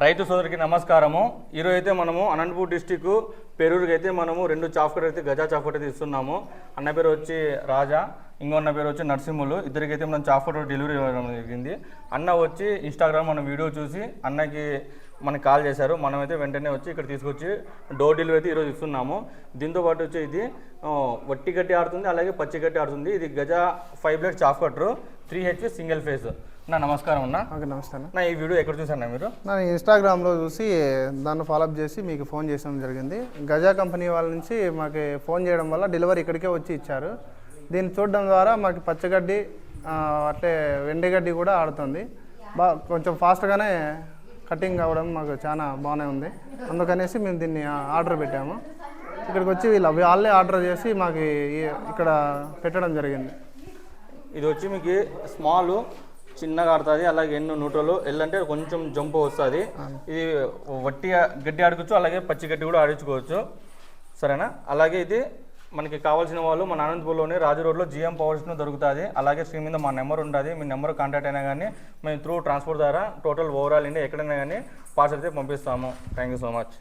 రైతు సోదరికి నమస్కారము. ఈరోజు అయితే మనము అనంతపూర్ డిస్టిక్ పేరూరుకి అయితే మనము 2 చాఫ్కట్ అయితే గజా చాఫ్కట్ అయితే ఇస్తున్నాము. అన్న పేరు వచ్చి రాజా, ఇంకో అన్న పేరు వచ్చి నరసింహులు. ఇద్దరికైతే మనం చాఫ్కట్ డెలివరీ ఇవ్వడం జరిగింది. అన్న వచ్చి ఇన్స్టాగ్రామ్ మన వీడియో చూసి అన్నకి మనకి కాల్ చేశారు. మనమైతే వెంటనే వచ్చి ఇక్కడ తీసుకొచ్చి డోర్ డెలివరీ అయితే ఈరోజు ఇస్తున్నాము. దీంతో పాటు వచ్చి ఇది వట్టి గడ్డి ఆడుతుంది, అలాగే పచ్చి గడ్డి ఆడుతుంది. ఇది Gaza 5 blade chaff cutter 3 HP single phase. నా నమస్కారం అన్న. నమస్తే అన్న. నా ఈ వీడియో ఎక్కడ చూసాను మీరు? నేను ఇన్స్టాగ్రామ్లో చూసి దాన్ని ఫాలోఅప్ చేసి మీకు ఫోన్ చేయడం జరిగింది. గజా కంపెనీ వాళ్ళ నుంచి మాకు ఫోన్ చేయడం వల్ల డెలివరీ ఇక్కడికే వచ్చి ఇచ్చారు. దీన్ని చూడడం ద్వారా మాకు పచ్చగడ్డి అట్లే వెండిగడ్డి కూడా ఆడుతుంది. కొంచెం ఫాస్ట్గానే కటింగ్ అవ్వడం మాకు చాలా బాగానే ఉంది. అందుకనేసి మేము దీన్ని ఆర్డర్ పెట్టాము. ఇక్కడికి వచ్చి వాళ్ళే ఆర్డర్ చేసి మాకు ఇక్కడ పెట్టడం జరిగింది. ఇది వచ్చి మీకు స్మాల్ చిన్నగా ఆడుతుంది, అలాగే ఎన్ను నూటలు ఎల్లంటే కొంచెం జంప్ వస్తుంది. ఇది వట్టి గడ్డి ఆడుకోవచ్చు, అలాగే పచ్చి గడ్డి కూడా ఆడించుకోవచ్చు. సరేనా? అలాగే ఇది మనకి కావాల్సిన వాళ్ళు మన అనంతపూర్లోని రాజు రోడ్లో GM పవర్స్ను దొరుకుతుంది. అలాగే స్క్రీన్ మీద మా నెంబర్ ఉంటుంది. మీ నెంబర్ కాంటాక్ట్ అయినా కానీ మేము త్రూ ట్రాన్స్పోర్ట్ ద్వారా టోటల్ ఓవరాల్ ఇండియా ఎక్కడైనా కానీ పార్సల్ అయితే పంపిస్తాము. Thank you so much.